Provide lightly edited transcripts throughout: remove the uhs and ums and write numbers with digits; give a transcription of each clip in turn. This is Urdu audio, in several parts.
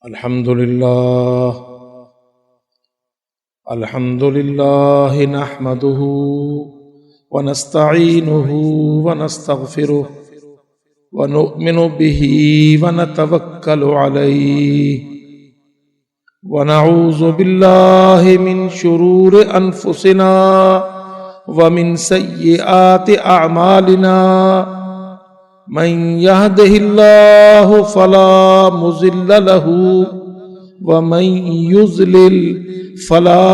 الحمد لله نحمده ونستعينه ونستغفره ونؤمن به ونتوكل عليه ونعوذ بالله من شرور أنفسنا ومن سيئات أعمالنا من يهده الله فلا مضل له ومن يضلل فلا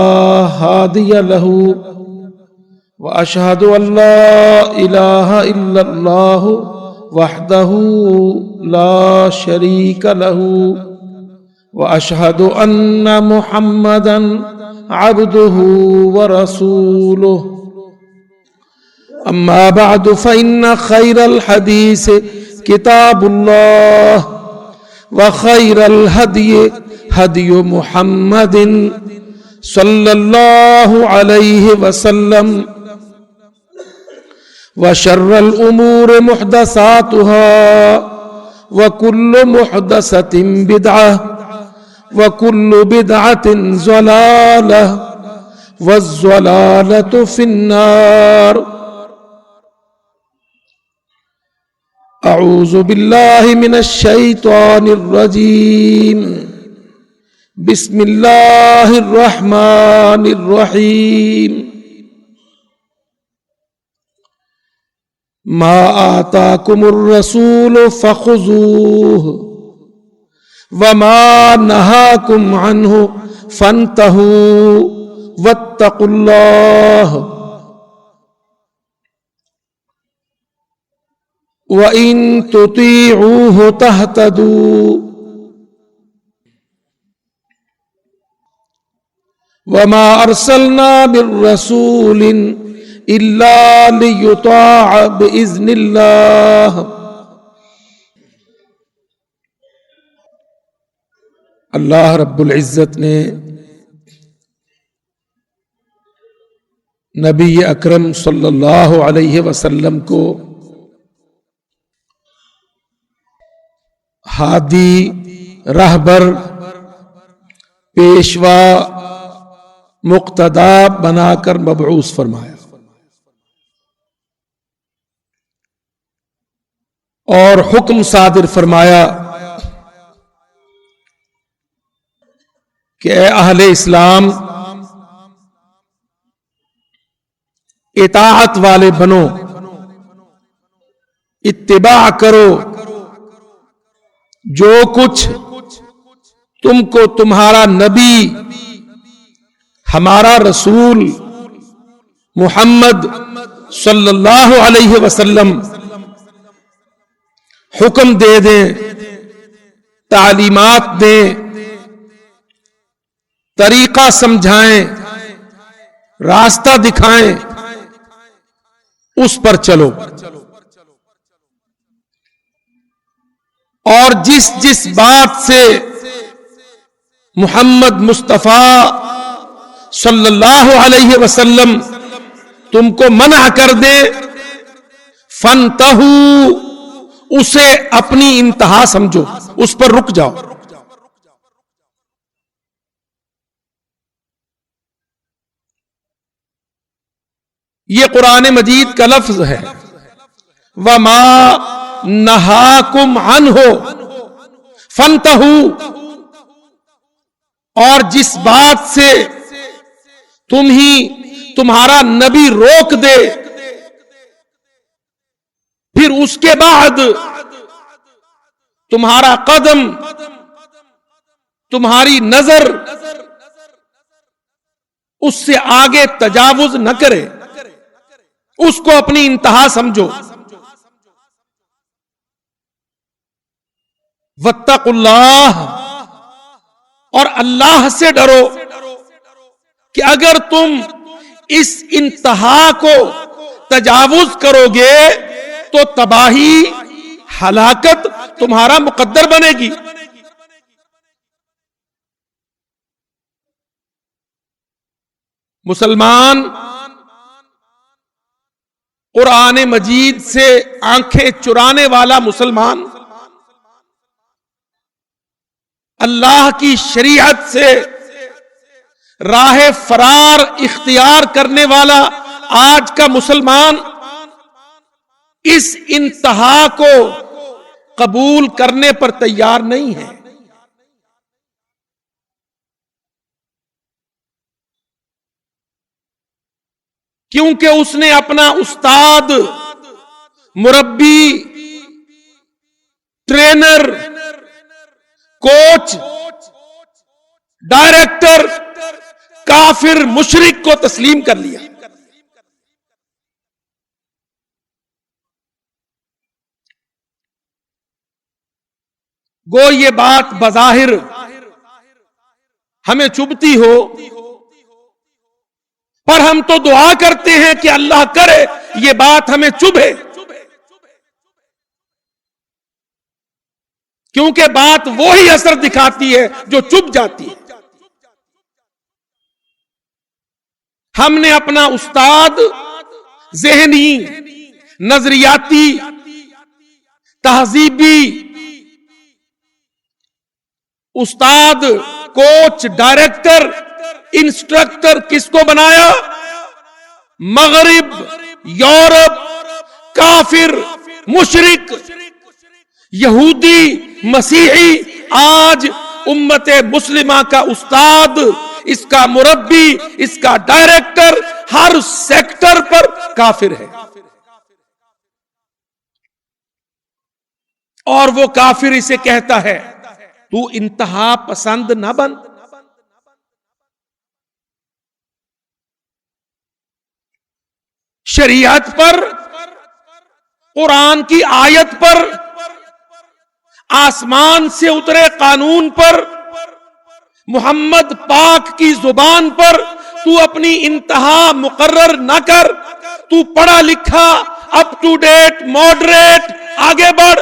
هادي له وأشهد أن لا إله إلا الله وحده لا شريك له وأشهد أن محمدا عبده ورسوله أما بعد فإن خير الحديث كتاب الله وخير الهدي هدي محمد صلى الله عليه وسلم وشر الأمور محدثاتها وكل محدثة بدعة وكل بدعة ضلالة والضلالة في النار أعوذ بالله من الشيطان الرجيم بسم الله الرحمن الرحيم ما آتاكم الرسول فخذوه وما نهاكم عنه فانتهوا واتقوا الله وَإِن تُطِيعُوهُ تَهْتَدُوا وَمَا أَرْسَلْنَا مِن رَّسُولٍ إِلَّا لِيُطَاعَ بِإِذْنِ اللَّهِ اللہ رب العزت نے نبی اکرم صلی اللہ علیہ وسلم کو ہادی، رہبر، پیشوا، مقتدا بنا کر مبعوث فرمایا اور حکم صادر فرمایا کہ اے اہل اسلام، اطاعت والے بنو، اتباع کرو، جو کچھ تم کو تمہارا نبی، ہمارا رسول محمد صلی اللہ علیہ وسلم حکم دے دیں، تعلیمات دیں، طریقہ سمجھائیں، راستہ دکھائیں، اس پر چلو، اور جس جس بات سے محمد مصطفیٰ صلی اللہ علیہ وسلم تم کو منع کر دے، فانتہو، اسے اپنی انتہا سمجھو، اس پر رک جاؤ۔ یہ قرآن مجید کا لفظ ہے، وَمَا نہاکم عنہ فانتہو، اور جس بات سے تمہارا نبی روک دے، پھر اس کے بعد تمہارا قدم، تمہاری نظر اس سے آگے تجاوز نہ کرے، اس کو اپنی انتہا سمجھو۔ واتقوا اللہ، اور اللہ سے ڈرو کہ اگر تم اس انتہا کو تجاوز کرو گے تو تباہی، ہلاکت تمہارا مقدر بنے گی۔ مسلمان قرآن مجید سے آنکھیں چرانے والا مسلمان اللہ کی شریعت سے راہ فرار اختیار کرنے والا آج کا مسلمان اس انتہا کو قبول کرنے پر تیار نہیں ہے. کیونکہ اس نے اپنا استاد، مربی، ٹرینر، کوچ، ڈائریکٹر کافر مشرک کو تسلیم کر لیا. گو یہ بات بظاہر ہمیں چبھتی ہو، پر ہم تو دعا کرتے ہیں کہ اللہ کرے یہ بات ہمیں چبھے، کیونکہ بات وہی اثر دکھاتی ہے جو چبھ جاتی ہے. ہم نے اپنا استاد ذہنی، نظریاتی، تہذیبی استاد، کوچ، ڈائریکٹر، انسٹرکٹر کس کو بنایا؟ مغرب، یورپ، کافر، مشرک، یہودی، مسیحی. آج امت مسلمہ کا استاد، اس کا مربی، اس کا ڈائریکٹر ہر سیکٹر پر کافر ہے. اور وہ کافر اسے کہتا ہے تو انتہا پسند نہ بن. شریعت پر، قرآن کی آیت پر، آسمان سے اترے قانون پر، محمد پاک کی زبان پر تو اپنی انتہا مقرر نہ کر. تو پڑھا لکھا، اپ ٹو ڈیٹ، ماڈریٹ، آگے بڑھ.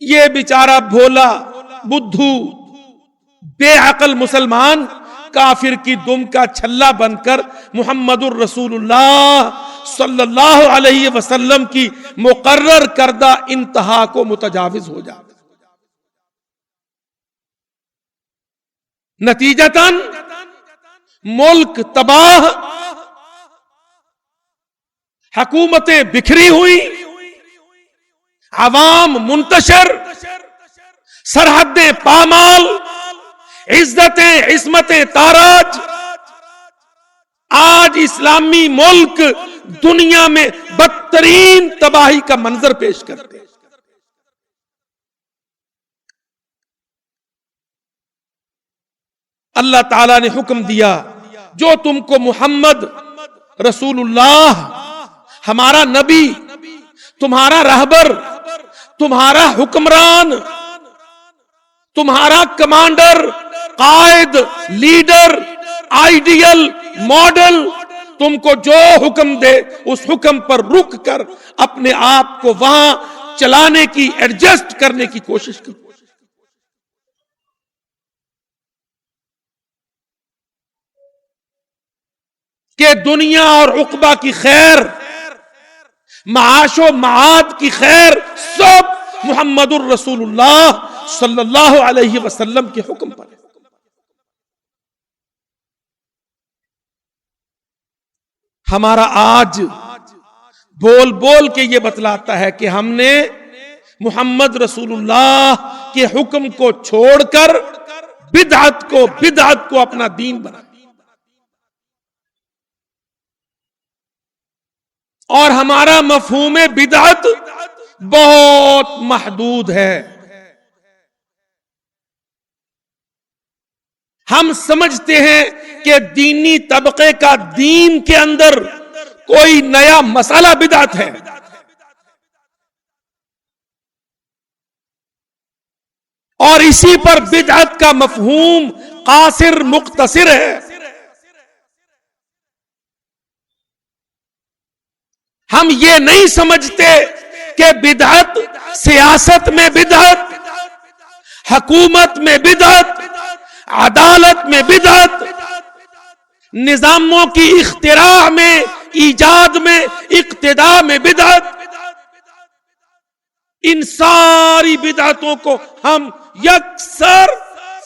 یہ بیچارہ بھولا، بدھو، بے عقل مسلمان کافر کی دم کا چھلا بن کر محمد الرسول اللہ صلی اللہ علیہ وسلم کی مقرر کردہ انتہا کو متجاوز ہو جاتا. نتیجتاً ملک تباہ، حکومتیں بکھری ہوئی، عوام منتشر، سرحدیں پامال، عزتیں عصمتیں تاراج. آج اسلامی ملک دنیا میں بدترین تباہی کا منظر پیش کرتے ہیں. اللہ تعالیٰ نے حکم دیا جو تم کو محمد رسول اللہ، ہمارا نبی، تمہارا رہبر، تمہارا حکمران، تمہارا کمانڈر، قائد، لیڈر، آئیڈیل، ماڈل، تم کو جو حکم دے اس حکم پر رک کر اپنے آپ کو وہاں چلانے کی، ایڈجسٹ کرنے کی کوشش کرو. کہ دنیا اور عقبہ کی خیر، معاش و معاد کی خیر سب محمد الرسول اللہ صلی اللہ علیہ وسلم کے حکم پر ہے. ہمارا آج بول بول کے یہ بتلاتا ہے کہ ہم نے محمد رسول اللہ کے حکم کو چھوڑ کر بدعت کو اپنا دین بنا. اور ہمارا مفہوم بدعت بہت محدود ہے. ہم سمجھتے ہیں کہ دینی طبقے کا دین کے اندر کوئی نیا مسئلہ بدعت ہے. اور اسی پر بدعت کا مفہوم قاصر مختصر ہے. ہم یہ نہیں سمجھتے کہ بدعت سیاست میں بدعت، حکومت میں بدعت، عدالت میں بدعت، نظاموں کی اختراع میں، ایجاد میں، اقتداء میں بدعت، ان ساری بدعتوں کو ہم یکسر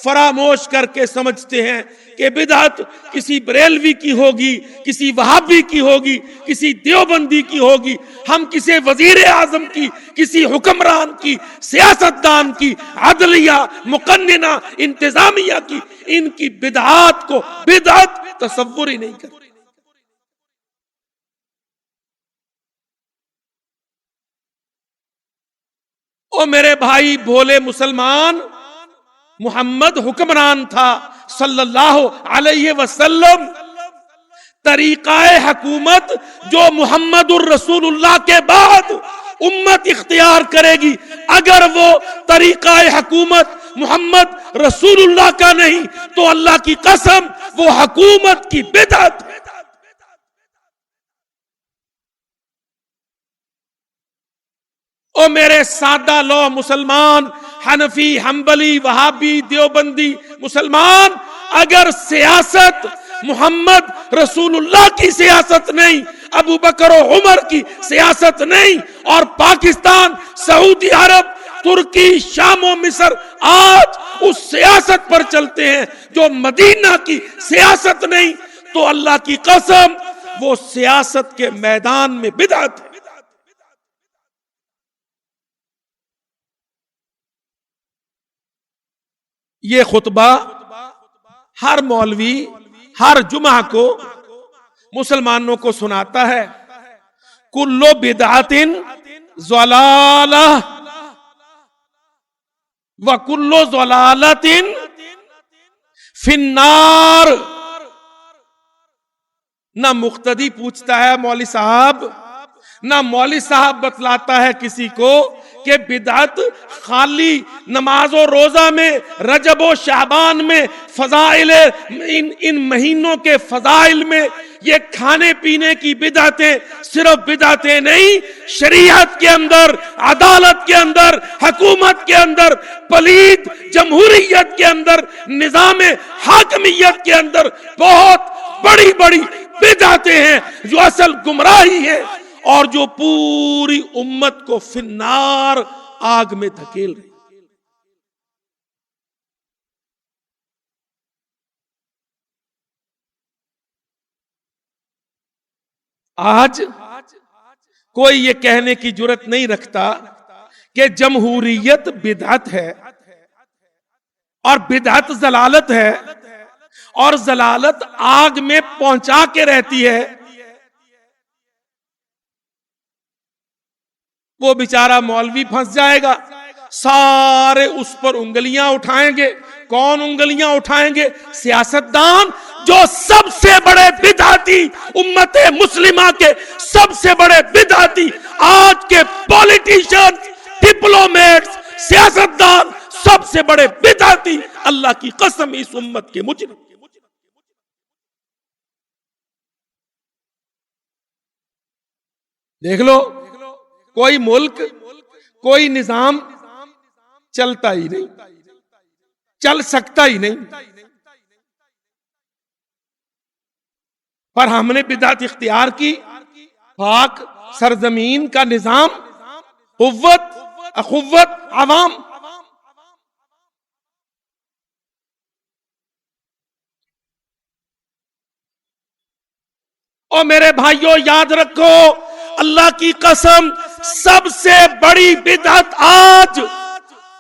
فراموش کر کے سمجھتے ہیں کہ بدعت کسی بریلوی کی ہوگی، کسی وہابی کی ہوگی، کسی دیوبندی کی ہوگی، ہم کسی وزیر اعظم کی، کسی حکمران کی، سیاستدان کی، عدلیہ، مقننہ، انتظامیہ کی، ان کی بدعات کو بدعت تصور ہی نہیں کرتے۔ او میرے بھائی بھولے مسلمان، محمد حکمران تھا صلی اللہ علیہ وسلم۔ طریقہ حکومت جو محمد الرسول اللہ کے بعد امت اختیار کرے گی، اگر وہ طریقہ حکومت محمد رسول اللہ کا نہیں تو اللہ کی قسم وہ حکومت کی بدعت ہے۔ او میرے سادہ لو مسلمان، حنفی، حنبلی، وہابی، دیوبندی مسلمان، اگر سیاست محمد رسول اللہ کی سیاست نہیں، ابو بکر و عمر کی سیاست نہیں، اور پاکستان، سعودی عرب، ترکی، شام و مصر آج اس سیاست پر چلتے ہیں جو مدینہ کی سیاست نہیں، تو اللہ کی قسم وہ سیاست کے میدان میں بدعت ہے۔ یہ خطبہ ہر مولوی ہر جمعہ کو مسلمانوں کو سناتا ہے۔ کلو بدعت ضلالہ وکلو ضلالۃ فی النار۔ نہ مقتدی پوچھتا ہے مولوی صاحب، نہ مولوی صاحب بتلاتا ہے کسی کو کہ بدعت خالی نماز و روزہ میں، رجب و شعبان میں، فضائل ان مہینوں کے فضائل میں یہ کھانے پینے کی بدعتیں صرف بدعتیں نہیں، شریعت کے اندر، عدالت کے اندر، حکومت کے اندر، پلید جمہوریت کے اندر، نظام حاکمیت کے اندر بہت بڑی بڑی بدعتیں ہیں جو اصل گمراہی ہے اور جو پوری امت کو فی النار آگ میں دھکیل رہی۔ آج کوئی یہ کہنے کی جرات نہیں رکھتا کہ جمہوریت بدعت ہے اور بدعت ضلالت ہے اور ضلالت آگ میں پہنچا کے رہتی ہے۔ وہ بیچارہ مولوی پھنس جائے گا، سارے اس پر انگلیاں اٹھائیں گے۔ کون انگلیاں اٹھائیں گے؟ سیاستدان، جو سب سے بڑے بدعتی، امت مسلمہ کے سب سے بڑے بدعتی، آج کے پولیٹیشن، ڈپلومیٹس، سیاستدان، سب سے بڑے بدعتی، اللہ کی قسم اس امت کے مجرم۔ دیکھ لو، کوئی ملک، کوئی نظام چلتا ہی نہیں، چل سکتا ہی نہیں، پر ہم نے بدعت اختیار کی۔ پاک سرزمین کا نظام، قوت، اخوت، عوام۔ اور میرے بھائیوں یاد رکھو، اللہ کی قسم سب سے بڑی بدعت آج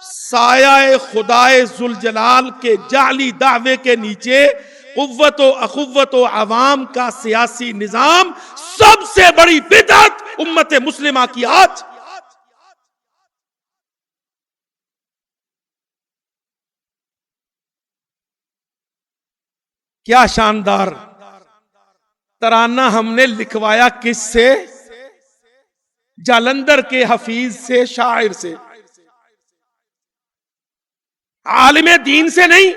سایہ خدائے ذوالجلال کے جعلی دعوے کے نیچے قوت و اخوت و عوام کا سیاسی نظام، سب سے بڑی بدعت امت مسلمہ کی آج۔ کیا شاندار ترانہ ہم نے لکھوایا، کس سے؟ جالندھر کے حفیظ سے، شاعر سے، عالم دین سے نہیں،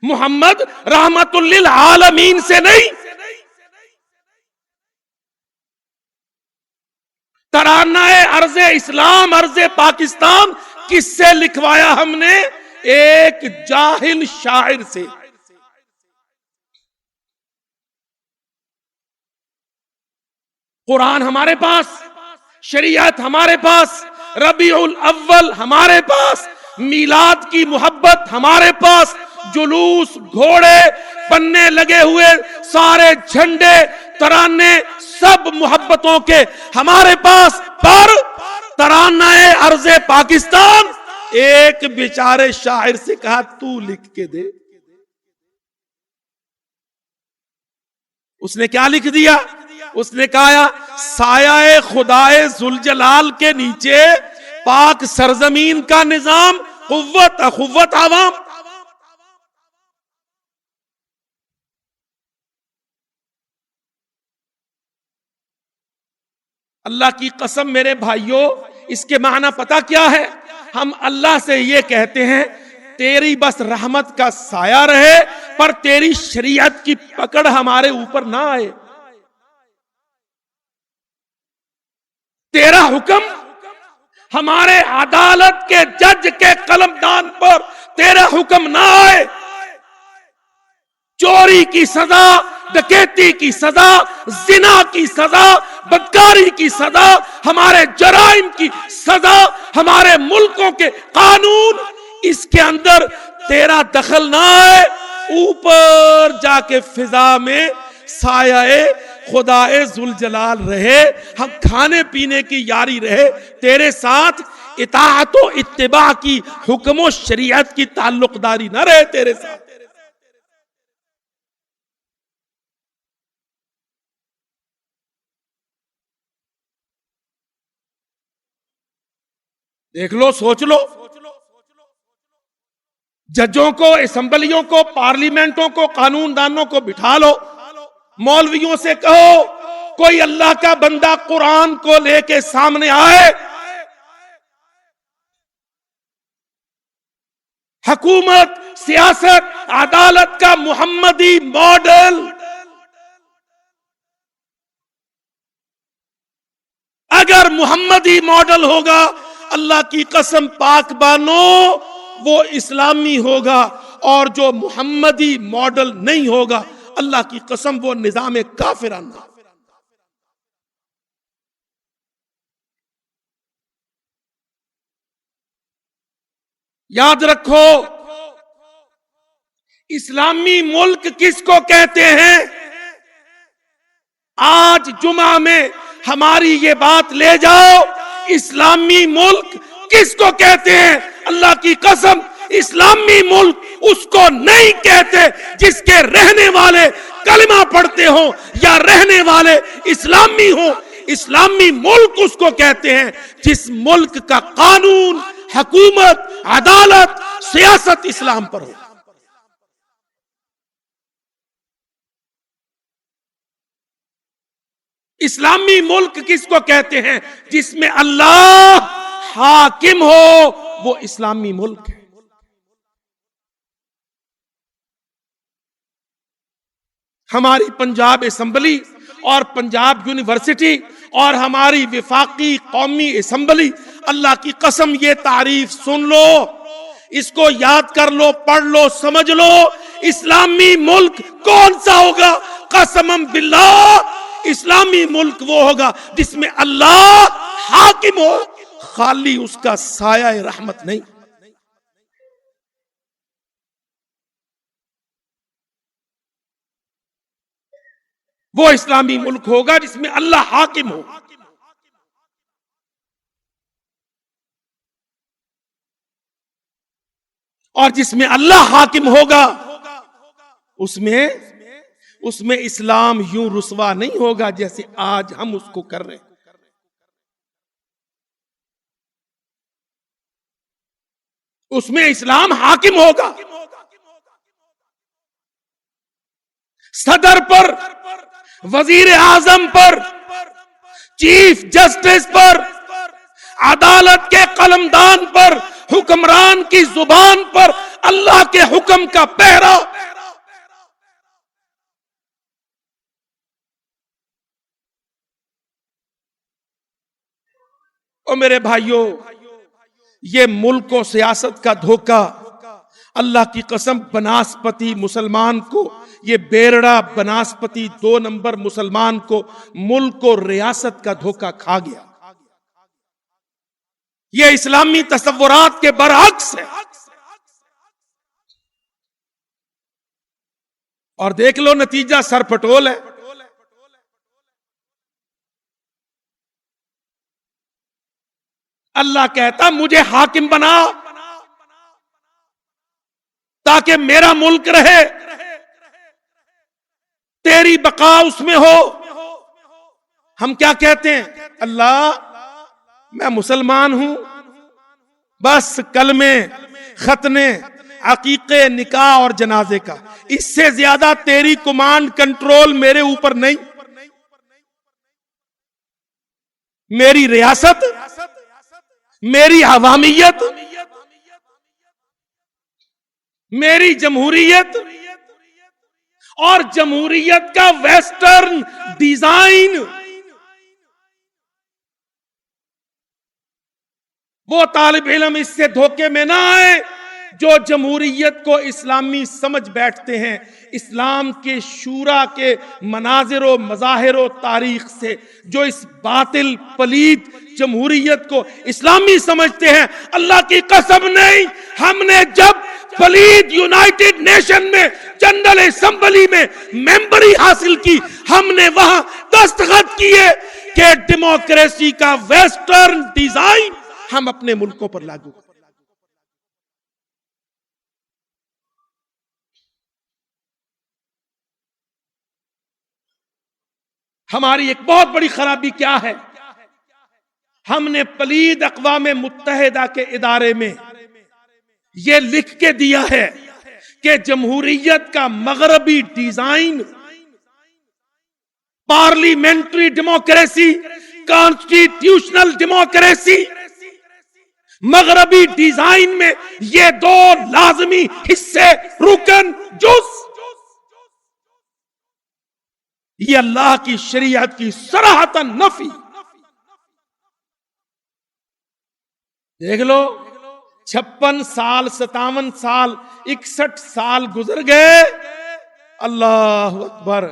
محمد رحمت للعالمین سے نہیں۔ ترانہ عرض اسلام، عرض پاکستان کس سے لکھوایا ہم نے؟ ایک جاہل شاعر سے۔ قرآن ہمارے پاس، شریعت ہمارے پاس، ربیع الاول ہمارے پاس، میلاد کی محبت ہمارے پاس، جلوس، گھوڑے، پنے لگے ہوئے، سارے جھنڈے، ترانے، سب محبتوں کے ہمارے پاس، پر ترانہ ارض پاکستان ایک بیچارے شاعر سے کہا تو لکھ کے دے. اس نے کیا لکھ دیا؟ اس نے کہا سایہ خدائے ذوالجلال کے نیچے پاک سرزمین کا نظام، قوت اخوت عوام. اللہ کی قسم میرے بھائیوں، اس کے معنی پتہ کیا ہے؟ ہم اللہ سے یہ کہتے ہیں تیری بس رحمت کا سایہ رہے، پر تیری شریعت کی پکڑ ہمارے اوپر نہ آئے. تیرا حکم ہمارے عدالت کے جج کے قلمدان پر تیرا حکم نہ آئے. چوری کی سزا، ڈکیتی کی سزا، زنا کی سزا، بدکاری کی سزا، ہمارے جرائم کی سزا، ہمارے ملکوں کے قانون، اس کے اندر تیرا دخل نہ آئے. اوپر جا کے فضا میں سایہ خدائے ذوالجلال رہے، ہم کھانے پینے کی یاری رہے، تیرے ساتھ اطاعت و اتباع کی، حکم و شریعت کی تعلق داری نہ رہے تیرے ساتھ. دیکھ لو، سوچ لو، ججوں کو، اسمبلیوں کو، پارلیمنٹوں کو، قانون دانوں کو بٹھا لو، مولویوں سے کہو کوئی اللہ کا بندہ قرآن کو لے کے سامنے آئے. حکومت، سیاست، عدالت کا محمدی ماڈل اگر محمدی ماڈل ہوگا، اللہ کی قسم پاک بانو وہ اسلامی ہوگا، اور جو محمدی ماڈل نہیں ہوگا اللہ کی قسم وہ نظام کافرانہ. یاد رکھو، اسلامی ملک کس کو کہتے ہیں؟ آج جمعہ میں ہماری یہ بات لے جاؤ، اسلامی ملک کس کو کہتے ہیں؟ اللہ کی قسم اسلامی ملک اس کو نہیں کہتے جس کے رہنے والے کلمہ پڑھتے ہوں یا رہنے والے اسلامی ہوں. اسلامی ملک اس کو کہتے ہیں جس ملک کا قانون، حکومت، عدالت، سیاست اسلام پر ہو. اسلامی ملک کس کو کہتے ہیں؟ جس میں اللہ حاکم ہو، وہ اسلامی ملک ہے. ہماری پنجاب اسمبلی اور پنجاب یونیورسٹی اور ہماری وفاقی قومی اسمبلی، اللہ کی قسم یہ تعریف سن لو، اس کو یاد کر لو، پڑھ لو، سمجھ لو. اسلامی ملک کون سا ہوگا؟ قسماً باللہ اسلامی ملک وہ ہوگا جس میں اللہ حاکم ہو، خالی اس کا سایہ رحمت نہیں. وہ اسلامی ملک ہوگا جس میں اللہ حاکم ہو. اور جس میں اللہ حاکم ہوگا اس میں اسلام یوں رسوا نہیں ہوگا جیسے آج ہم اس کو کر رہے ہیں. اس میں اسلام حاکم ہوگا. صدر پر، وزیر اعظم پر، چیف جسٹس پر، عدالت کے قلمدان پر، حکمران کی زبان پر اللہ کے حکم کا پہرا. او میرے بھائیوں، یہ ملک و سیاست کا دھوکہ اللہ کی قسم بناسپتی مسلمان کو، یہ بیرڑا بناسپتی 2 نمبر مسلمان کو ملک و ریاست کا دھوکہ کھا گیا. یہ اسلامی تصورات کے برعکس ہے. اور دیکھ لو نتیجہ سر پٹول ہے. اللہ کہتا مجھے حاکم بنا تاکہ میرا ملک رہے، تیری بقا اس میں ہو. ہم کیا کہتے ہیں؟ اللہ میں مسلمان ہوں، بس کلمے، ختنے، عقیقے، نکاح اور جنازے کا، اس سے زیادہ تیری کمانڈ کنٹرول میرے اوپر نہیں. میری ریاست، میری عوامیت، میری جمہوریت اور جمہوریت کا ویسٹرن ڈیزائن. وہ طالب علم اس سے دھوکے میں نہ آئے جو جمہوریت کو اسلامی سمجھ بیٹھتے ہیں. اسلام کے شورا کے مناظر و مظاہر و تاریخ سے جو اس باطل پلید جمہوریت کو اسلامی سمجھتے ہیں، اللہ کی قسم نہیں، ہم نے جب پلید یونائٹڈ نیشن میں جنرل اسمبلی میں ممبری حاصل کی، ہم نے وہاں دستخط کیے کہ ڈیموکریسی کا ویسٹرن ڈیزائن ہم اپنے ملکوں پر لاگو کریں. ہماری ایک بہت بڑی خرابی کیا ہے؟ ہم نے پلید اقوام متحدہ کے ادارے میں یہ لکھ کے دیا ہے کہ جمہوریت کا مغربی design parliamentary democracy, constitutional democracy, مغربی ڈیزائن میں یہ دو لازمی حصے، رکن جز، یہ اللہ کی شریعت کی صراحتاً نفی. دیکھ لو 56 سال، 57 سال، 61 سال گزر گئے. اللہ اکبر.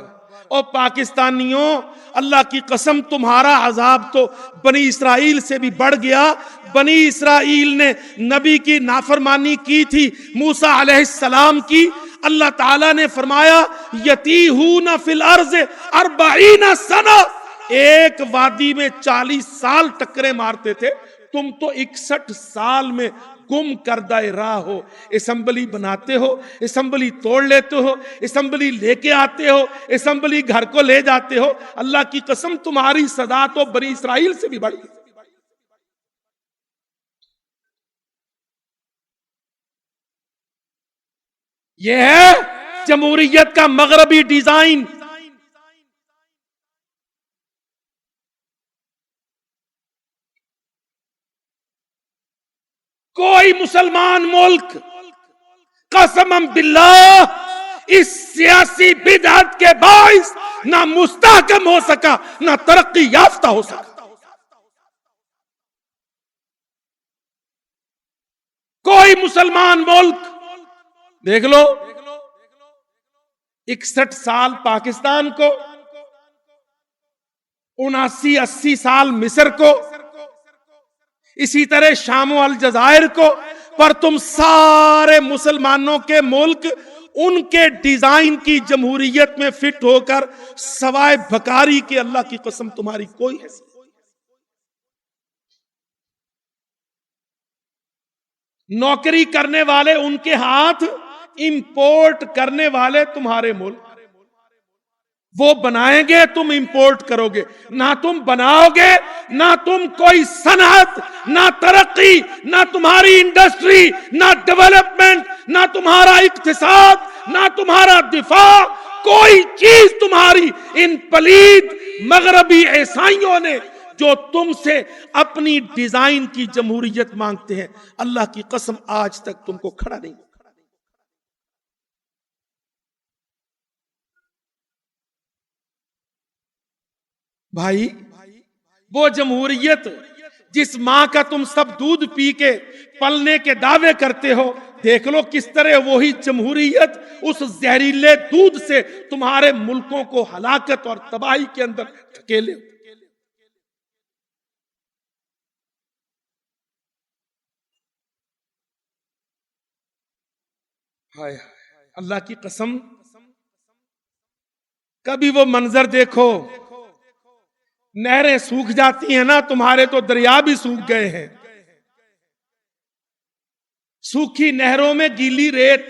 اور پاکستانیوں، اللہ کی قسم تمہارا عذاب تو بنی اسرائیل سے بھی بڑھ گیا. بنی اسرائیل نے نبی کی نافرمانی کی تھی، موسیٰ علیہ السلام کی. اللہ تعالیٰ نے فرمایا یتیہون فی الارض 40 سنہ، ایک وادی میں 40 سال ٹکرے مارتے تھے، تم تو 61 سال میں گم کردہ راہ ہو. اسمبلی بناتے ہو، اسمبلی توڑ لیتے ہو، اسمبلی لے کے آتے ہو، اسمبلی گھر کو لے جاتے ہو. اللہ کی قسم تمہاری سزا تو بنی اسرائیل سے بھی بڑھ گئی. یہ ہے جمہوریت کا مغربی ڈیزائن. کوئی مسلمان ملک قسماً باللہ اس سیاسی بدعت کے باعث نہ مستحکم ہو سکا، نہ ترقی یافتہ ہو سکا. کوئی مسلمان ملک دیکھ لو، 61 سال پاکستان کو، 79-80 سال مصر کو، اسی طرح شام و الجزائر کو. پر تم سارے مسلمانوں کے ملک ان کے ڈیزائن کی جمہوریت میں فٹ ہو کر سوائے بھکاری کے، اللہ کی قسم تمہاری کوئی حیثیت. نوکری کرنے والے ان کے ہاتھ، امپورٹ کرنے والے تمہارے ملک. وہ بنائیں گے، تم امپورٹ کرو گے. نہ تم بناؤ گے، نہ تم کوئی صنعت، نہ ترقی، نہ تمہاری انڈسٹری، نہ ڈیولپمنٹ، نہ تمہارا اقتصاد، نہ تمہارا دفاع، کوئی چیز تمہاری ان پلید مغربی عیسائیوں نے جو تم سے اپنی ڈیزائن کی جمہوریت مانگتے ہیں، اللہ کی قسم آج تک تم کو کھڑا نہیں. بھائی وہ جمہوریت جس ماں کا تم سب دودھ پی کے پلنے کے دعوے کرتے ہو، دیکھ لو کس طرح وہی جمہوریت اس زہریلے دودھ سے تمہارے ملکوں کو ہلاکت اور تباہی کے اندر دھکیلے. ہائے اللہ کی قسم، کبھی وہ منظر دیکھو، نہریں سوکھ جاتی ہیں نا، تمہارے تو دریا بھی سوکھ گئے ہیں، سوکھی نہروں میں گیلی ریت،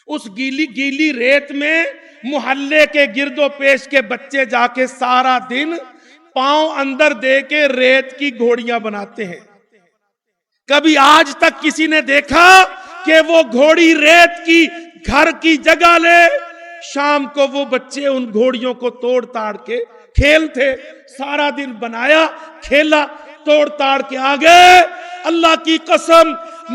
اس گیلی ریت میں محلے کے گرد و پیش کے بچے جا کے سارا دن پاؤں اندر دے کے ریت کی گھوڑیاں بناتے ہیں۔ کبھی آج تک کسی نے دیکھا کہ وہ گھوڑی ریت کی گھر کی جگہ لے؟ شام کو وہ بچے ان گھوڑیوں کو توڑ تاڑ کے کھیلتے، سارا دن بنایا، کھیلا، توڑ تاڑ کے آگے۔ اللہ کی قسم،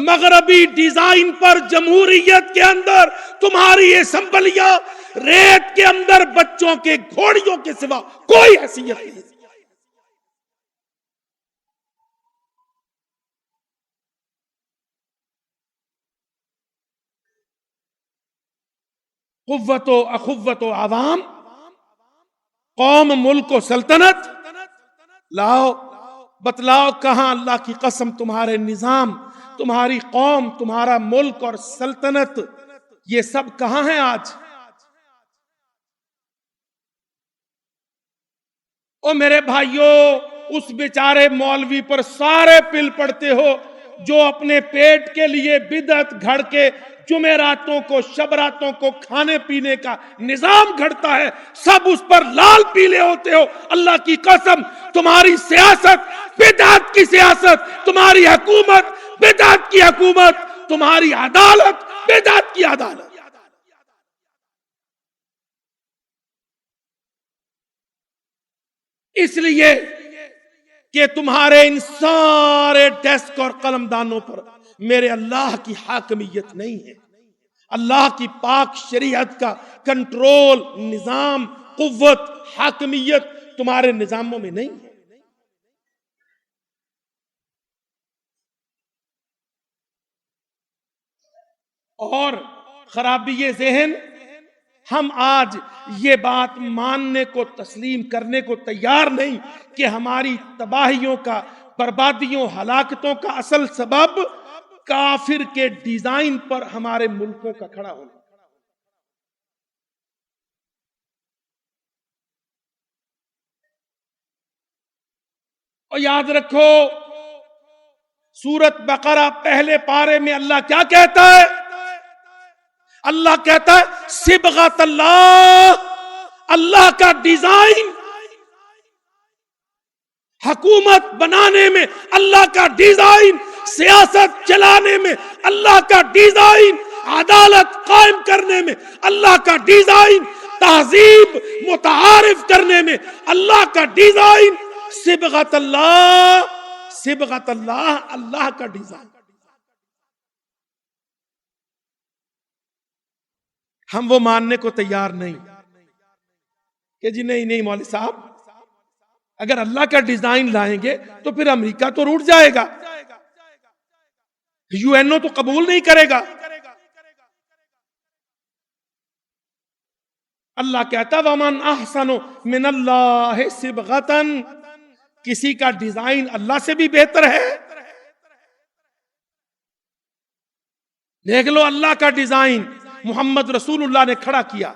مغربی ڈیزائن پر جمہوریت کے اندر تمہاری اسمبلیاں ریت کے اندر بچوں کے گھوڑیوں کے سوا کوئی حیثیت نہیں۔ قوت و اخوت و عوام، قوم، ملک و سلطنت، لاؤ بتلاؤ کہاں اللہ کی قسم تمہارے نظام، تمہاری قوم، تمہارا ملک اور سلطنت، یہ سب کہاں ہیں آج؟ او میرے بھائیوں، اس بیچارے مولوی پر سارے پل پڑتے ہو جو اپنے پیٹ کے لیے بدعت گھڑ کے جمعراتوں کو، شب راتوں کو کھانے پینے کا نظام گھڑتا ہے، سب اس پر لال پیلے ہوتے ہو۔ اللہ کی قسم، تمہاری سیاست بدعت کی سیاست، تمہاری حکومت بدعت کی حکومت، تمہاری عدالت بدعت کی عدالت۔ اس لیے کہ تمہارے ان سارے ڈیسک اور قلم دانوں پر میرے اللہ کی حاکمیت نہیں ہے، اللہ کی پاک شریعت کا کنٹرول، نظام، قوت، حاکمیت تمہارے نظاموں میں نہیں ہے۔ اور خرابی ذہن، ہم آج یہ بات ماننے کو، تسلیم کرنے کو تیار نہیں کہ ہماری تباہیوں کا، بربادیوں، ہلاکتوں کا اصل سبب کافر کے ڈیزائن پر ہمارے ملکوں کا کھڑا ہونا۔ اور یاد رکھو، سورت بقرہ پہلے پارے میں اللہ کیا کہتا ہے؟ اللہ کہتا ہے صبغت اللہ، اللہ کا ڈیزائن، حکومت بنانے میں اللہ کا ڈیزائن، سیاست چلانے میں اللہ کا ڈیزائن، عدالت قائم کرنے میں اللہ کا ڈیزائن، تہذیب متعارف کرنے میں اللہ کا ڈیزائن، صبغت اللہ، صبغت اللہ، اللہ کا ڈیزائن۔ ہم وہ ماننے کو تیار نہیں کہ جی نہیں مولوی صاحب، اگر اللہ کا ڈیزائن لائیں گے تو پھر امریکہ تو روٹ جائے گا، یو این او تو قبول نہیں کرے گا۔ اللہ کہتا وَمَنْ أَحْسَنُ مِنَ اللَّهِ صِبْغَةً، کسی کا ڈیزائن اللہ سے بھی بہتر ہے۔ دیکھ لو اللہ کا ڈیزائن محمد رسول اللہ نے کھڑا کیا،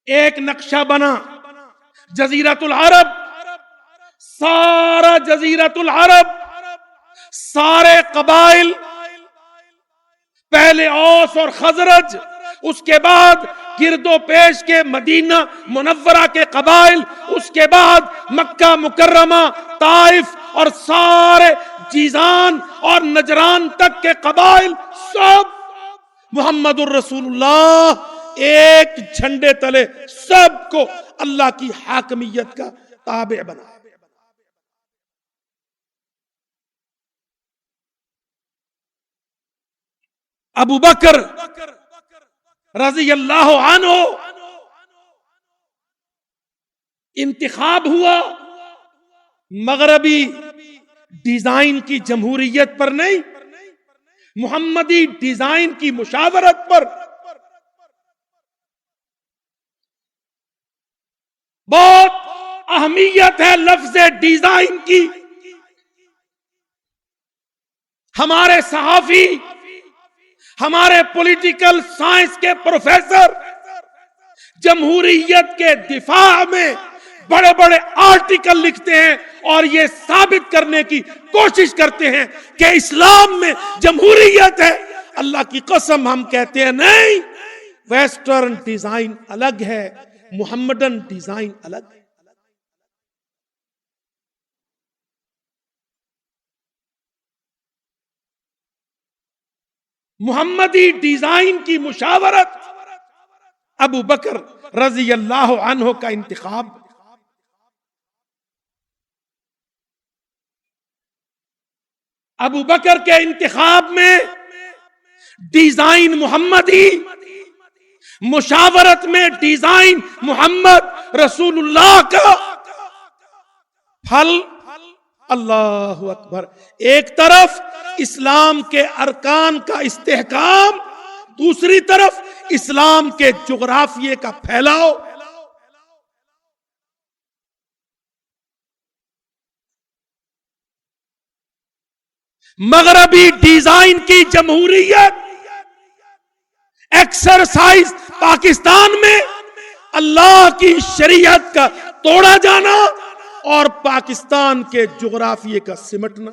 ایک نقشہ بنا، جزیرۃ العرب، سارا جزیرۃ العرب، سارے قبائل، پہلے اوس اور خزرج، اس کے بعد گرد و پیش کے مدینہ منورہ کے قبائل، اس کے بعد مکہ مکرمہ، طائف اور سارے جیزان اور نجران تک کے قبائل، سب محمد الرسول اللہ ایک جھنڈے تلے سب کو اللہ کی حاکمیت کا تابع بنا۔ ابو بکر رضی اللہ عنہ انتخاب ہوا مغربی ڈیزائن کی جمہوریت پر نہیں، محمدی ڈیزائن کی مشاورت پر۔ بہت اہمیت ہے لفظ ڈیزائن کی۔ ہمارے صحافی، ہمارے پولیٹیکل سائنس کے پروفیسر جمہوریت کے دفاع میں بڑے بڑے آرٹیکل لکھتے ہیں اور یہ ثابت کرنے کی کوشش کرتے ہیں کہ اسلام میں جمہوریت ہے. اللہ کی قسم ہم کہتے ہیں نہیں، ویسٹرن ڈیزائن الگ ہے، محمدن ڈیزائن الگ ہے. محمدی ڈیزائن کی مشاورت ابو بکر رضی اللہ عنہ کا انتخاب. ابو بکر کے انتخاب میں ڈیزائن محمدی، مشاورت میں ڈیزائن محمد رسول اللہ کا پھل. اللہ اکبر. ایک طرف اسلام کے ارکان کا استحکام، دوسری طرف اسلام کے جغرافیے کا پھیلاؤ. مغربی ڈیزائن کی جمہوریت ایکسرسائز پاکستان میں اللہ کی شریعت کا توڑا جانا اور پاکستان کے جغرافیے کا سمٹنا.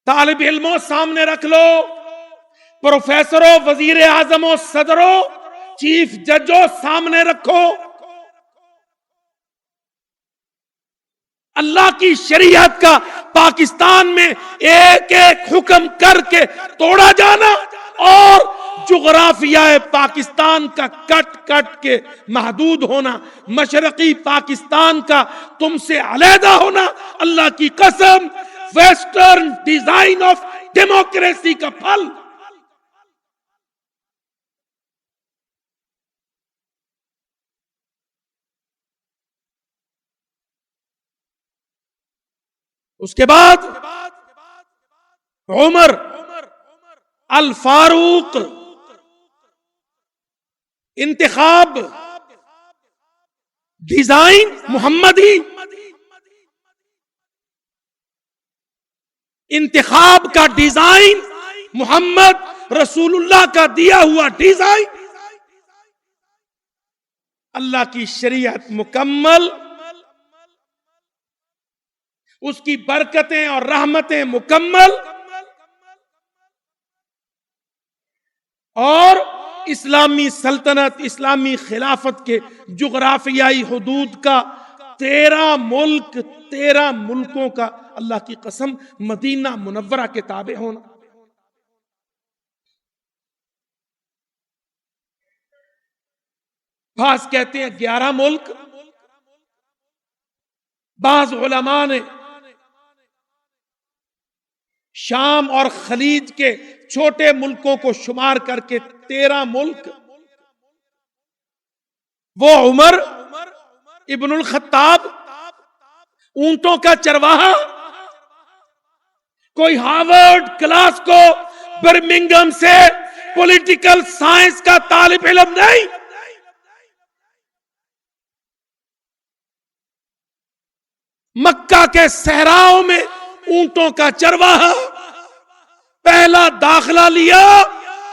طالب علموں سامنے رکھ لو، پروفیسروں، وزیر اعظموں، صدروں، چیف ججوں سامنے رکھو. اللہ کی شریعت کا پاکستان میں ایک ایک حکم کر کے توڑا جانا اور جغرافیہ پاکستان کا کٹ کٹ کے محدود ہونا، مشرقی پاکستان کا تم سے علیحدہ ہونا. اللہ کی قسم، ویسٹرن ڈیزائن آف ڈیموکریسی کا پھل. اس کے بعد عمر الفاروق انتخاب ڈیزائن محمدی، انتخاب کا ڈیزائن محمد رسول اللہ کا دیا ہوا ڈیزائن. اللہ کی شریعت مکمل، اس کی برکتیں اور رحمتیں مکمل، اور اسلامی سلطنت، اسلامی خلافت کے جغرافیائی حدود کا 13 ملکوں کا اللہ کی قسم مدینہ منورہ کے تابع ہونا. بعض کہتے ہیں 11 ملک، بعض علماء نے شام اور خلیج کے چھوٹے ملکوں کو شمار کر کے 13 ملک. وہ عمر ابن الخطاب، اونٹوں کا چرواہا، کوئی ہارورڈ کلاس کو برمنگھم سے پولیٹیکل سائنس کا طالب علم نہیں. مکہ کے صحراؤں میں اونٹوں کا چرواہا پہلا داخلہ لیا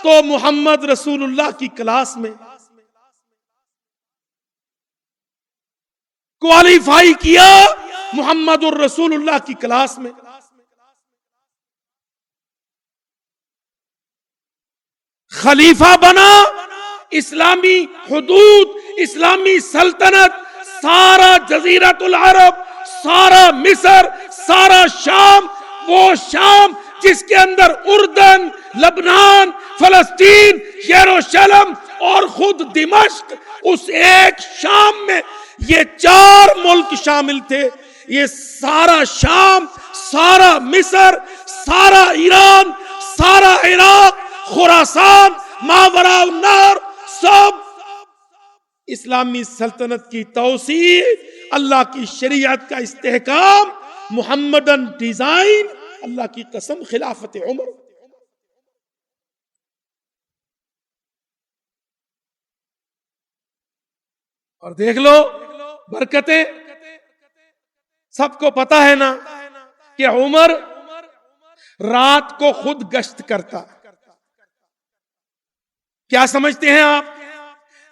تو محمد رسول اللہ کی کلاس میں کوالیفائی کیا، محمد الرسول اللہ کی کلاس میں. خلیفہ بنا، اسلامی حدود، اسلامی سلطنت، سارا جزیرۃ العرب، سارا مصر، سارا شام، وہ شام جس کے اندر اردن، لبنان، فلسطین، یروشلم اور خود دمشق، اس ایک شام میں یہ 4 ملک شامل تھے. یہ سارا شام، سارا مصر، سارا ایران، سارا عراق، خراسان، ماوراء النہر، سب اسلامی سلطنت کی توسیع، اللہ کی شریعت کا استحکام، محمدن ڈیزائن. اللہ کی قسم خلافت عمر. اور دیکھ لو برکتیں، سب کو پتا ہے نا کہ عمر رات کو خود گشت کرتا. کیا سمجھتے ہیں آپ؟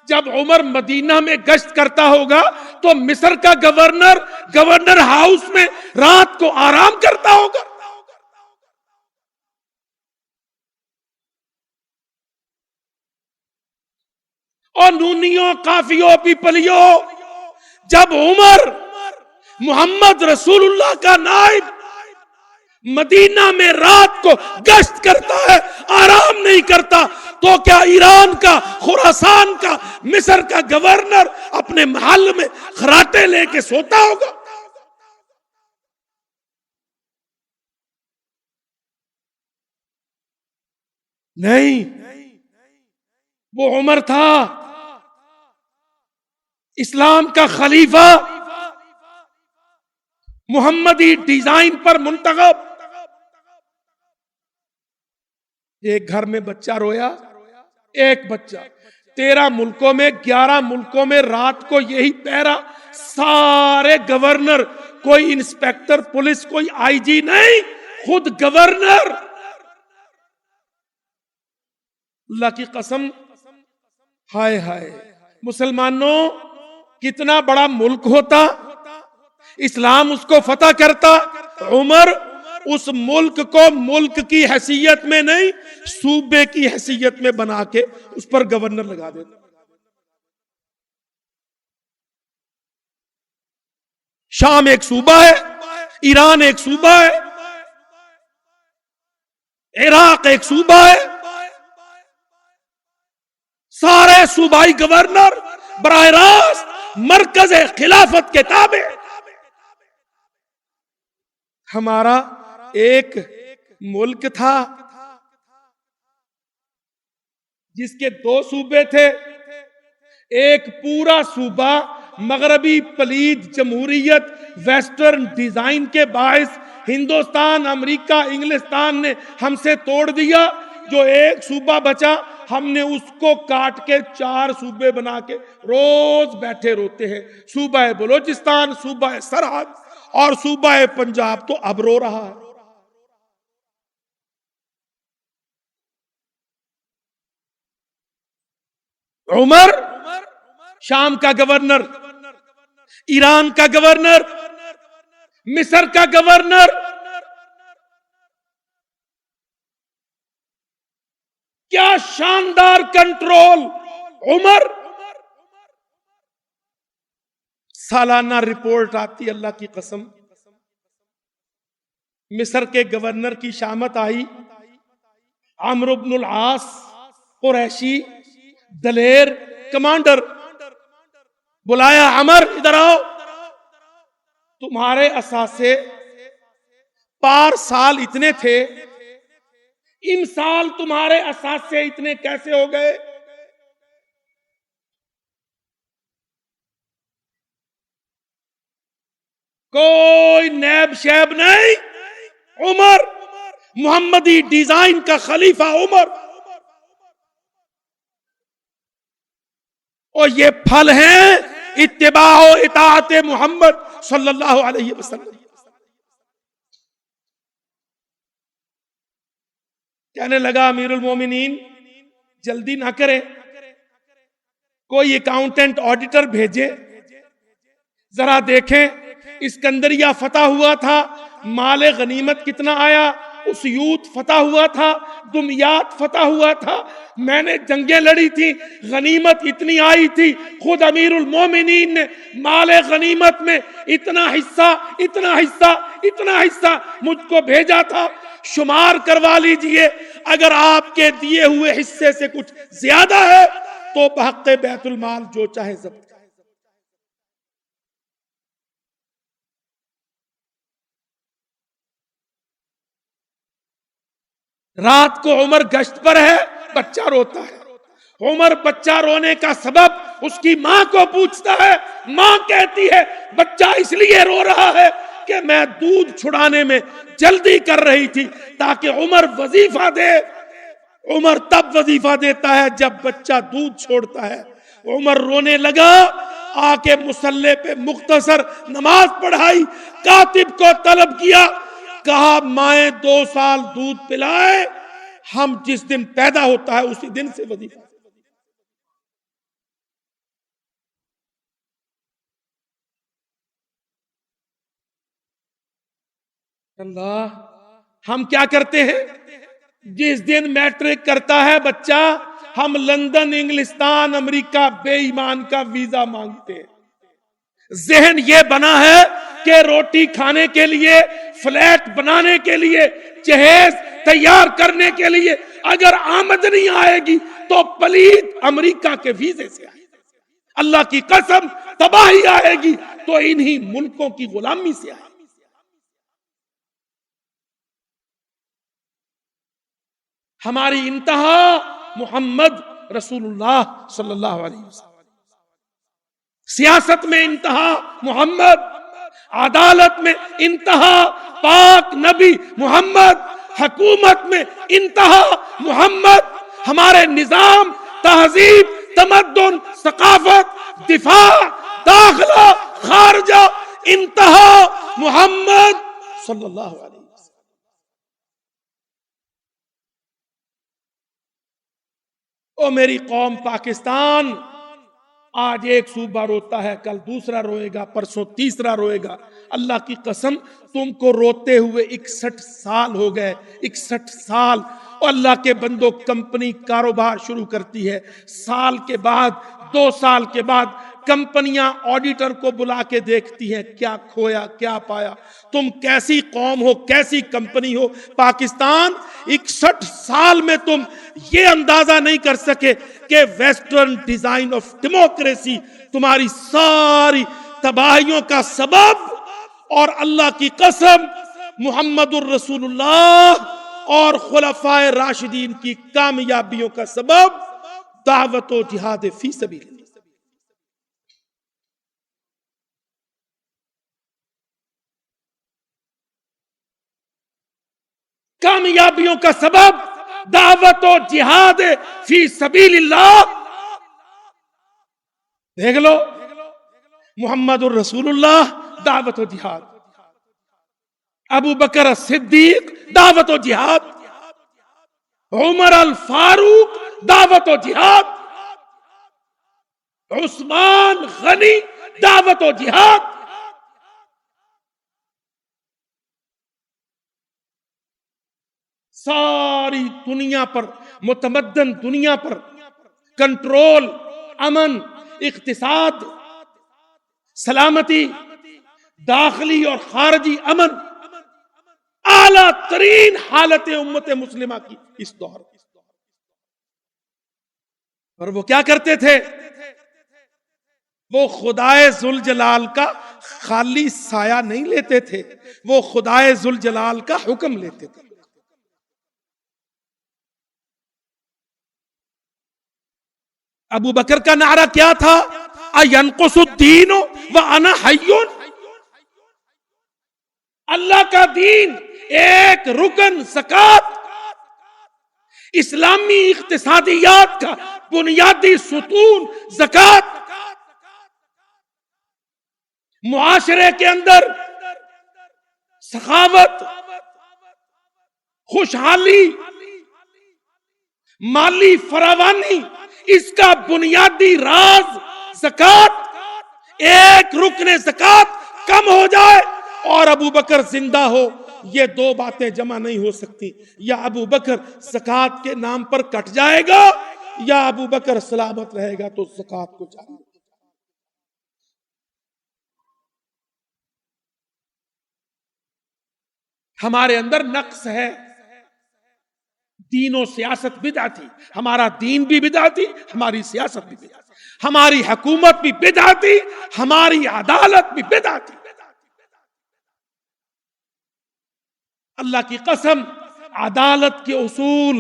جب عمر مدینہ میں گشت کرتا ہوگا تو مصر کا گورنر ہاؤس میں رات کو آرام کرتا ہوگا. اور نونیوں قافیوں پیپلیوں، جب عمر محمد رسول اللہ کا نائب مدینہ میں رات کو گشت کرتا ہے، آرام نہیں کرتا، تو کیا ایران کا، خراسان کا، مصر کا گورنر اپنے محل میں خراٹے لے کے سوتا ہوگا؟ نہیں، وہ عمر تھا اسلام کا خلیفہ، محمدی ڈیزائن پر منتخب. ایک گھر میں بچہ رویا، ایک بچہ، 13 ملکوں میں، 11 ملکوں میں رات کو یہی پہرا. سارے گورنر، کوئی انسپیکٹر پولیس، کوئی آئی جی نہیں، خود گورنر. اللہ کی قسم، ہائے ہائے مسلمانوں، کتنا بڑا ملک ہوتا، اسلام اس کو فتح کرتا. عمر اس ملک کو ملک کی حیثیت میں نہیں، صوبے کی حیثیت میں بنا کے اس پر گورنر لگا دیتا. شام ایک صوبہ ہے، ایران ایک صوبہ ہے، عراق ایک صوبہ ہے، سارے صوبائی گورنر براہ راست مرکز خلافت کے تابع. ہمارا ایک ملک تھا جس کے 2 صوبے تھے. ایک پورا صوبہ مغربی پلید جمہوریت ویسٹرن ڈیزائن کے باعث ہندوستان، امریکہ، انگلستان نے ہم سے توڑ دیا. جو ایک صوبہ بچا، ہم نے اس کو کاٹ کے 4 صوبے بنا کے روز بیٹھے روتے ہیں. صوبہ بلوچستان، صوبہ سرحد اور صوبہ پنجاب تو اب رو رہا ہے. عمر شام کا گورنر، ایران کا گورنر، مصر کا گورنر. کیا شاندار کنٹرول. عمر سالانہ رپورٹ آتی، اللہ کی قسم. مصر کے گورنر کی شامت آئی، عمرو بن العاص، قریشی، دلیر کمانڈر. بلایا، عمر ادھر آؤ، تمہارے اثاثے پار سال اتنے تھے، ان سال تمہارے اثاثے اتنے کیسے ہو گئے؟ کوئی نیب شیب نہیں. عمر محمدی ڈیزائن کا خلیفہ عمر. اور یہ پھل ہیں اتباع و اطاعت محمد صلی اللہ علیہ وسلم. کہنے لگا امیر المومنین جلدی نہ کریں، کوئی اکاؤنٹنٹ آڈیٹر بھیجے، ذرا دیکھیں اسکندریہ فتح ہوا تھا، مال غنیمت کتنا آیا، اسیوط فتح ہوا تھا، دمیات فتح ہوا تھا، میں نے جنگیں لڑی تھی، غنیمت اتنی آئی تھی. خود امیر المومنین نے مال غنیمت میں اتنا حصہ اتنا حصہ اتنا حصہ مجھ کو بھیجا تھا، شمار کروا لیجئے. اگر آپ کے دیے ہوئے حصے سے کچھ زیادہ ہے تو بحق بیت المال جو چاہے ضبط. رات کو عمر گشت پر ہے، بچہ روتا ہے. عمر بچہ رونے کا سبب اس کی ماں کو پوچھتا ہے. ماں کہتی ہے بچہ اس لیے رو رہا ہے کہ میں دودھ چھڑانے میں جلدی کر رہی تھی تاکہ عمر وظیفہ دے. عمر تب وظیفہ دیتا ہے جب بچہ دودھ چھوڑتا ہے. عمر رونے لگا آ کے مصلی پہ مختصر نماز پڑھائی، کاتب کو طلب کیا، کہا مائیں 2 سال دودھ پلائے، ہم جس دن پیدا ہوتا ہے اسی دن سے وظیفہ۔ اللہ، ہم کیا کرتے ہیں؟ جس دن میٹرک کرتا ہے بچہ، ہم لندن، انگلستان، امریکہ بے ایمان کا ویزا مانگتے ہیں۔ ذہن یہ بنا ہے کہ روٹی کھانے کے لیے، فلیٹ بنانے کے لیے، جہیز تیار کرنے کے لیے اگر آمدنی آئے گی تو پلیت امریکہ کے ویزے سے آئے گی، اللہ کی قسم تباہی آئے گی تو انہی ملکوں کی غلامی سے آئے گی۔ ہماری انتہا محمد رسول اللہ صلی اللہ علیہ وسلم، سیاست میں انتہا محمد، عدالت میں انتہا پاک نبی محمد، حکومت میں انتہا محمد، ہمارے نظام، تہذیب، تمدن، ثقافت، دفاع، داخلہ، خارجہ، انتہا محمد صلی اللہ علیہ وسلم۔ او میری قوم پاکستان، آج ایک صوبہ روتا ہے، کل دوسرا روئے گا، پرسوں تیسرا روئے گا۔ اللہ کی قسم تم کو روتے ہوئے 61 سال ہو گئے، 61 سال۔ اور اللہ کے بندوں، کمپنی کاروبار شروع کرتی ہے، سال کے بعد، 2 سال کے بعد کمپنیاں آڈیٹر کو بلا کے دیکھتی ہیں کیا کھویا کیا پایا۔ تم کیسی قوم ہو، کیسی کمپنی ہو پاکستان، 61 سال میں تم یہ اندازہ نہیں کر سکے کہ ویسٹرن ڈیزائن آف ڈیموکریسی تمہاری ساری تباہیوں کا سبب، اور اللہ کی قسم محمد الرسول اللہ اور خلفائے راشدین کی کامیابیوں کا سبب دعوت و جہاد فی سبیل اللہ۔ کامیابیوں کا سبب دعوت و جہاد فی سبیل اللہ۔ دیکھ لو، محمد الرسول اللہ دعوت و جہاد، ابو بکر الصدیق دعوت و جہاد، عمر الفاروق دعوت و جہاد، عثمان غنی دعوت و جہاد۔ ساری دنیا پر، متمدن دنیا پر کنٹرول، امن، اقتصاد، سلامتی، داخلی اور خارجی امن، اعلیٰ ترین حالت امت مسلمہ کی اس دور۔ اور وہ کیا کرتے تھے؟ وہ خدائے ذوالجلال کا خالی سایہ نہیں لیتے تھے، وہ خدائے ذوالجلال کا حکم لیتے تھے۔ ابو بکر کا نعرہ کیا تھا؟ اَيَنْقُصُ الدِّينُ وَأَنَا حَيٌّ۔ اللہ کا دین ایک رکن زکوٰۃ، اسلامی اقتصادیات کا بنیادی ستون زکوٰۃ، معاشرے کے اندر سخاوت، خوشحالی، مالی فراوانی، اس کا بنیادی راز زکوٰۃ۔ ایک رکن زکوٰۃ کم ہو جائے اور ابو بکر زندہ ہو، یہ 2 باتیں جمع نہیں ہو سکتی۔ یا ابو بکر زکوٰۃ کے نام پر کٹ جائے گا، یا ابو بکر سلامت رہے گا تو زکوٰۃ کو جاری۔ ہمارے اندر نقص ہے، دین و سیاست بدعتی، ہمارا دین بھی بدعتی، ہماری سیاست بھی بدعتی، ہماری حکومت بھی بدعتی، ہماری عدالت بھی بدعتی۔ اللہ کی قسم، عدالت کے اصول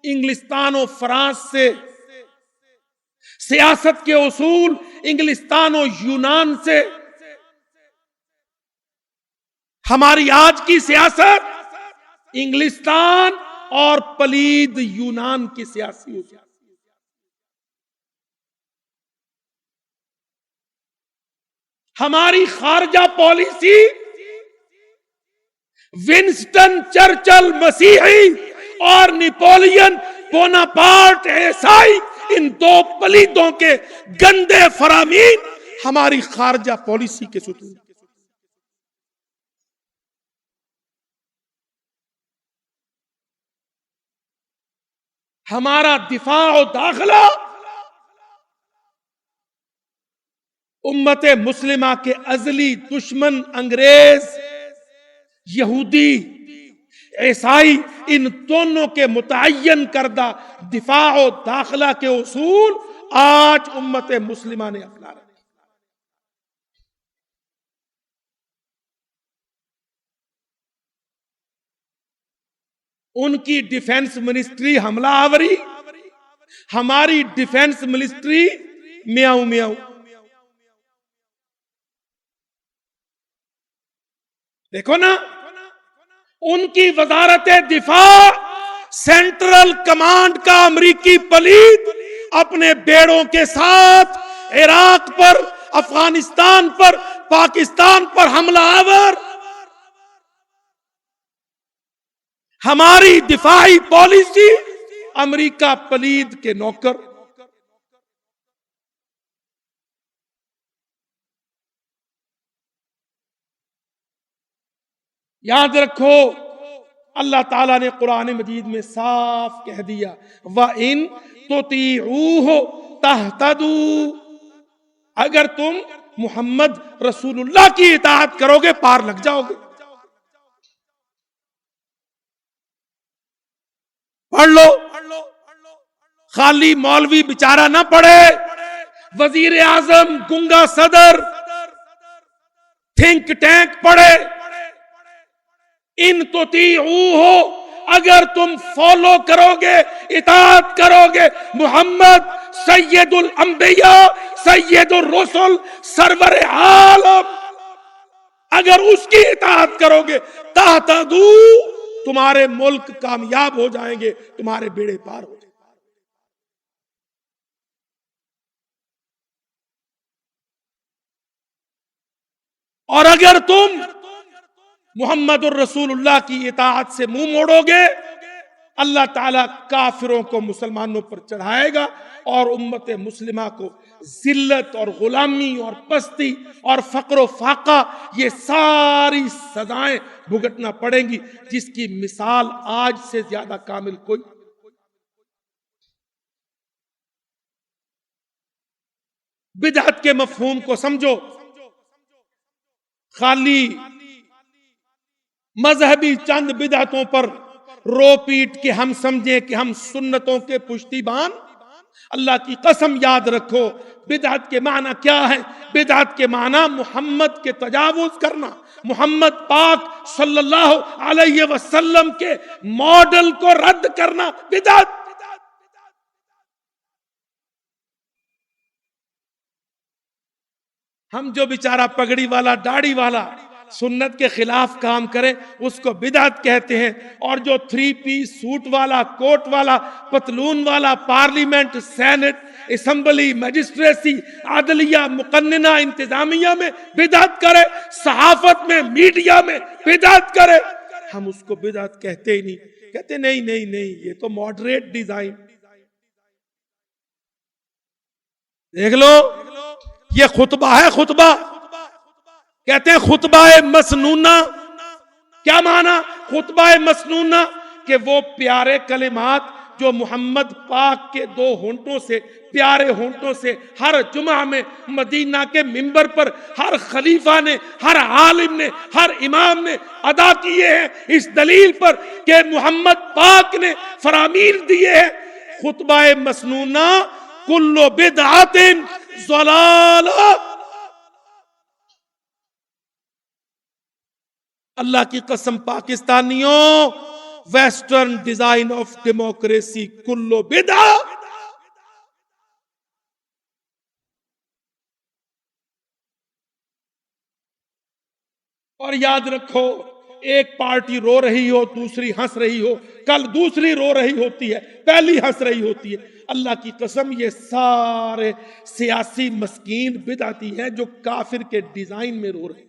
انگلستان و فرانس سے، سیاست کے اصول انگلستان و یونان سے، ہماری آج کی سیاست انگلستان اور پلید یونان کی سیاسی ہو جاتی۔ ہماری خارجہ پالیسی ونسٹن چرچل مسیحی اور نیپولین بوناپارٹ عیسائی، ان دو پلیتوں کے گندے فرامین ہماری خارجہ پالیسی کے ستون۔ ہمارا دفاع و داخلہ امت مسلمہ کے ازلی دشمن انگریز، یہودی، عیسائی، ان دونوں کے متعین کردہ دفاع و داخلہ کے اصول آج امت مسلمہ نے اپنا رکھے۔ ان کی ڈیفنس منسٹری حملہ آوری، ہماری ڈیفنس منسٹری میاؤں میاؤں۔ دیکھو نا، ان کی وزارت دفاع سینٹرل کمانڈ کا امریکی پلیت اپنے بیڑوں کے ساتھ عراق پر، افغانستان پر، پاکستان پر حملہ آور۔ ہماری دفاعی پالیسی امریکہ پلید کے نوکر۔ یاد رکھو، اللہ تعالیٰ نے قرآن مجید میں صاف کہہ دیا وَإِن تُطِيعُوهُ تَهْتَدُوا، اگر تم محمد رسول اللہ کی اطاعت کرو گے پار لگ جاؤ گے۔ پڑھ لو، خالی مولوی بیچارہ نہ پڑھے، وزیر اعظم، گنگا صدر، تھنک ٹینک پڑھے۔ ان تطیعوہ، اگر تم فالو کرو گے، اطاعت کرو گے محمد سید الانبیاء، سید الرسل، سرور عالم، اگر اس کی اطاعت کرو گے تہتدو، تمہارے ملک کامیاب ہو جائیں گے، تمہارے بیڑے پار ہو جائیں گے۔ اور اگر تم محمد الرسول اللہ کی اطاعت سے منہ موڑو گے، اللہ تعالیٰ کافروں کو مسلمانوں پر چڑھائے گا اور امت مسلمہ کو ذلت اور غلامی اور پستی اور فقر و فاقہ، یہ ساری سزائیں بھگتنا پڑیں گی، جس کی مثال آج سے زیادہ کامل کوئی۔ بدعت کے مفہوم کو سمجھو، خالی مذہبی چند بدعتوں پر رو پیٹ کے ہم سمجھیں کہ ہم سنتوں کے پشتیبان۔ اللہ کی قسم یاد رکھو، بدعت کے معنی کیا ہے؟ بدعت کے معنی محمد کے تجاوز کرنا، محمد پاک صلی اللہ علیہ وسلم کے ماڈل کو رد کرنا بدعت۔ ہم جو بیچارہ پگڑی والا، داڑھی والا سنت کے خلاف کام کرے اس کو بدعت کہتے ہیں، اور جو 3 پیس سوٹ والا، کوٹ والا، پتلون والا پارلیمنٹ، سینٹ، اسمبلی، میجسٹریسی، عدلیہ، مقننہ، انتظامیہ میں بدعت کرے، صحافت میں، میڈیا میں بدعت کرے، ہم اس کو بدعت کہتے ہی نہیں۔ کہتے نہیں نہیں نہیں، یہ تو ماڈریٹ ڈیزائن۔ دیکھ لو، یہ خطبہ ہے، خطبہ کہتے ہیں خطبہ مسنونہ۔ کیا معنی خطبہ مسنونہ؟ کہ وہ پیارے کلمات جو محمد پاک کے 2 ہونٹوں سے، پیارے ہونٹوں سے ہر جمعہ میں مدینہ کے منبر پر ہر خلیفہ نے، ہر عالم نے، ہر امام نے ادا کیے ہیں، اس دلیل پر کہ محمد پاک نے فرامین دیے ہیں۔ خطبہ مسنونہ کل بدعت ضلالہ۔ اللہ کی قسم پاکستانیوں، ویسٹرن ڈیزائن آف ڈیموکریسی کلو بدع۔ اور یاد رکھو، ایک پارٹی رو رہی ہو دوسری ہنس رہی ہو، کل دوسری رو رہی ہوتی ہے پہلی ہنس رہی ہوتی ہے. اللہ کی قسم یہ سارے سیاسی مسکین بدعتی ہیں جو کافر کے ڈیزائن میں رو رہے ہیں.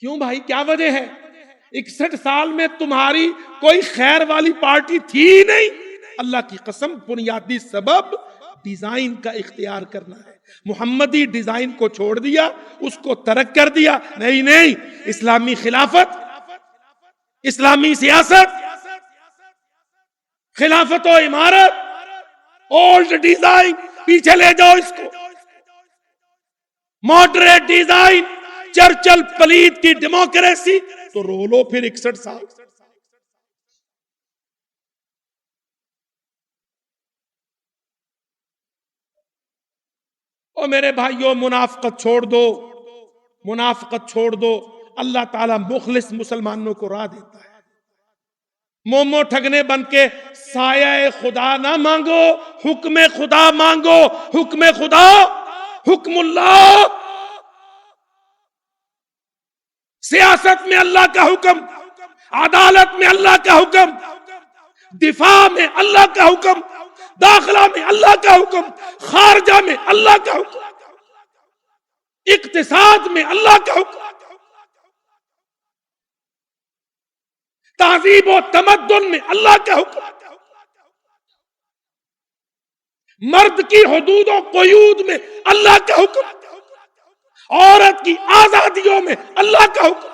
کیوں بھائی، کیا وجہ ہے؟ 61 سال میں تمہاری کوئی خیر والی پارٹی تھی نہیں. اللہ کی قسم بنیادی سبب ڈیزائن کا اختیار کرنا ہے. محمدی ڈیزائن کو چھوڑ دیا، اس کو ترک کر دیا. نہیں، اسلامی خلافت، اسلامی سیاست، خلافت و امارت، اولڈ ڈیزائن پیچھے لے جاؤ اس کو. ماڈریٹ ڈیزائن، چرچل پلید کی ڈیموکریسی، تو رو لو پھر 61 سال. او میرے بھائیو، منافقت چھوڑ دو، منافقت چھوڑ دو. اللہ تعالیٰ مخلص مسلمانوں کو راہ دیتا ہے. مومو ٹھگنے بن کے سایہ خدا نہ مانگو، حکم خدا مانگو. حکم خدا، حکم اللہ. سیاست میں اللہ کا حکم، عدالت میں اللہ کا حکم، دفاع میں اللہ کا حکم، داخلہ میں اللہ کا حکم، خارجہ میں اللہ کا حکم، اقتصاد میں اللہ کا حکم، تہذیب و تمدن میں اللہ کا حکم، مرد کی حدود و قیود میں اللہ کا حکم، عورت کی آزادیوں میں اللہ کا حکم.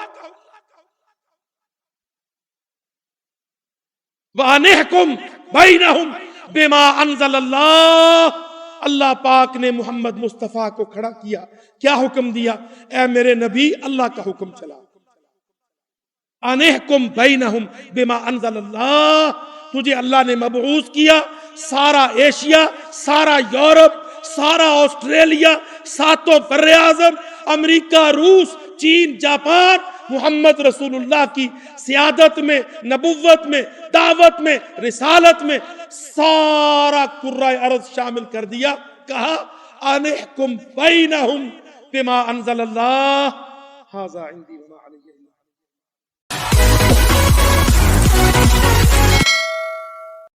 وَأَنِحْكُمْ بَيْنَهُمْ بِمَا أَنزَلَ اللَّهُ. اللہ پاک نے محمد مصطفیٰ کو کھڑا کیا، کیا حکم دیا؟ اے میرے نبی، اللہ کا حکم چلا. انحکم بینہم بما انزل اللہ. تجھے اللہ نے مبعوث کیا، سارا ایشیا، سارا یورپ، سارا آسٹریلیا، ساتوں بر اعظم، امریکہ، روس، چین، جاپان، محمد رسول اللہ کی سیادت میں، نبوت میں، دعوت میں، رسالت میں سارا کرۂ ارض شامل کر دیا. کہا انحکم بینہم بما انزل اللہ ھذا عندی وما علی